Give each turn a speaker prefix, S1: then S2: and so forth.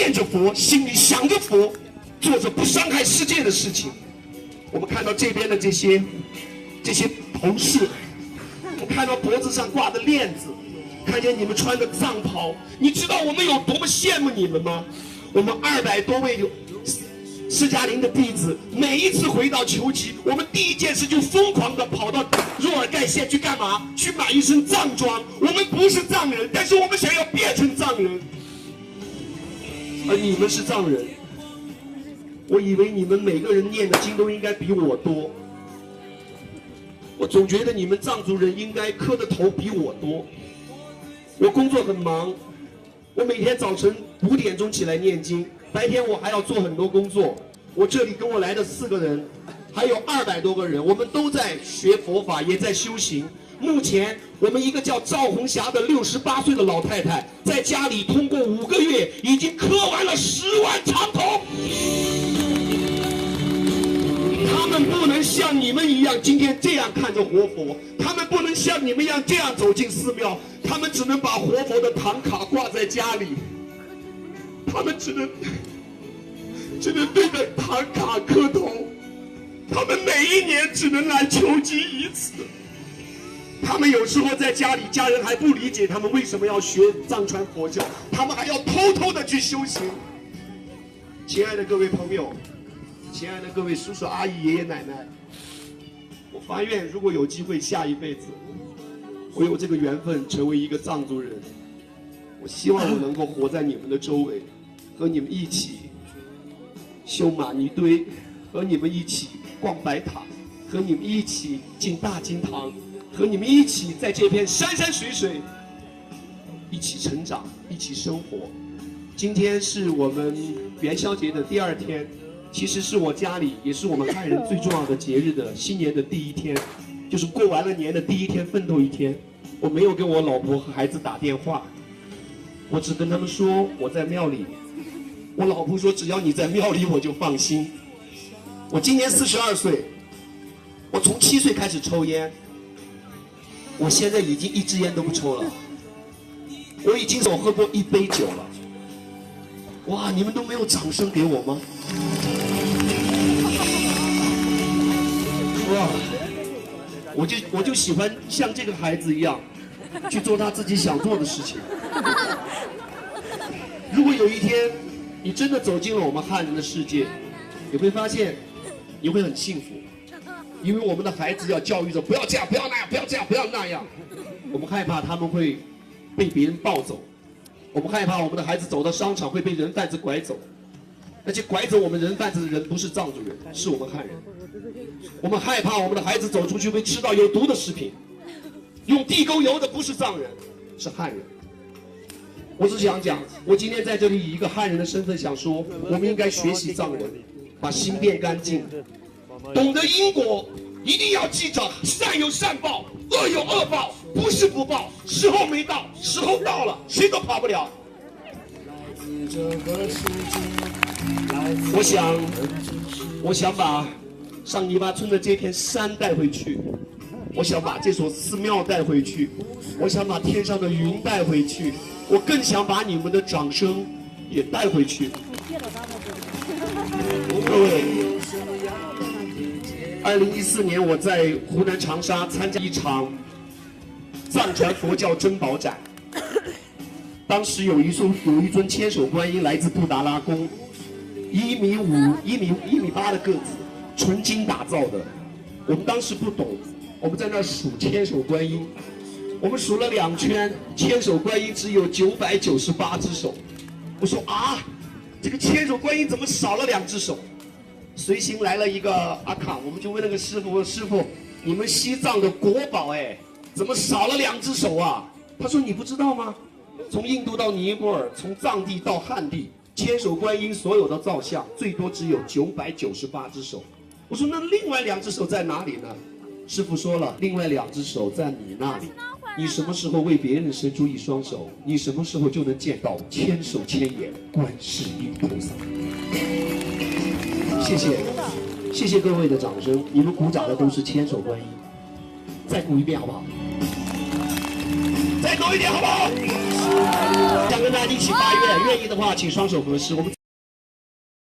S1: 念着佛，心里想着佛，做着不伤害世界的事情。我们看到这边的这些同事，我看到脖子上挂的链子，看见你们穿的藏袍，你知道我们有多么羡慕你们吗？我们200多位释迦林的弟子，每一次回到求吉，我们第一件事就疯狂的跑到若尔盖县去干嘛？去买一身藏装。我们不是藏人，但是我们想要变成藏人，而你们是藏人。我以为你们每个人念的经都应该比我多，我总觉得你们藏族人应该磕的头比我多。我工作很忙，我每天早晨5点钟起来念经，白天我还要做很多工作。我这里跟我来的4个人，还有200多个人，我们都在学佛法，也在修行。目前我们一个叫赵红霞的68岁的老太太，在家里通过5个月已经磕完了10万长头。他们不能像你们一样今天这样看着活佛，他们不能像你们一样这样走进寺庙，他们只能把活佛的唐卡挂在家里，他们只能对着唐卡磕头，他们每一年只能来求吉1次。他们有时候在家里，家人还不理解他们为什么要学藏传佛教，他们还要偷偷的去修行。亲爱的各位朋友，亲爱的各位叔叔阿姨爷爷奶奶，我发愿如果有机会下一辈子我有这个缘分成为一个藏族人，我希望我能够活在你们的周围，和你们一起修玛尼堆，和你们一起逛白塔，和你们一起进大经堂，和你们一起在这片山山水水一起成长，一起生活。今天是我们元宵节的第2天，其实是我家里也是我们汉人最重要的节日的新年的第1天，就是过完了年的第1天，奋斗1天。我没有跟我老婆和孩子打电话，我只跟他们说我在庙里。我老婆说只要你在庙里我就放心。我今年42岁，我从7岁开始抽烟，我现在已经1支烟都不抽了，我已经喝过1杯酒了。哇，你们都没有掌声给我吗？哇，我就喜欢像这个孩子一样去做他自己想做的事情。如果有一天你真的走进了我们汉人的世界，你会发现你会很幸福，因为我们的孩子要教育着不要这样，不要那样，不要这样，不要那样。我们害怕他们会被别人抱走，我们害怕我们的孩子走到商场会被人贩子拐走，而且拐走我们人贩子的人不是藏族人，是我们汉人。我们害怕我们的孩子走出去会吃到有毒的食品，用地沟油的不是藏人，是汉人。我只想讲，我今天在这里以一个汉人的身份想说，我们应该学习藏人，把心变干净，懂得因果，一定要记着善有善报，恶有恶报，不是不报，时候没到，时候到了，谁都跑不了。我想把上泥巴村的这片山带回去，我想把这所寺庙带回去，我想把天上的云带回去，我更想把你们的掌声也带回去。各位，2014年我在湖南长沙参加一场藏传佛教珍宝展，当时有一尊千手观音来自布达拉宫，1米5、1米8的个子，纯金打造的。我们当时不懂，我们在那数千手观音，我们数了2圈，千手观音只有998只手。我说啊，这个千手观音怎么少了2只手？随行来了一个阿卡，我们就问那个师傅，师傅，你们西藏的国宝哎，怎么少了2只手啊？他说你不知道吗？从印度到尼泊尔，从藏地到汉地，千手观音所有的造像最多只有998只手。我说那另外2只手在哪里呢？师父说了，另外2只手在你那里。你什么时候为别人伸出1双手，你什么时候就能见到千手千眼观世音菩萨。谢谢，谢谢各位的掌声，你们鼓掌的都是千手观音。再鼓一遍好不好？再再多一点好不好？想跟大家一起发愿，愿意的话请双手合十。我们。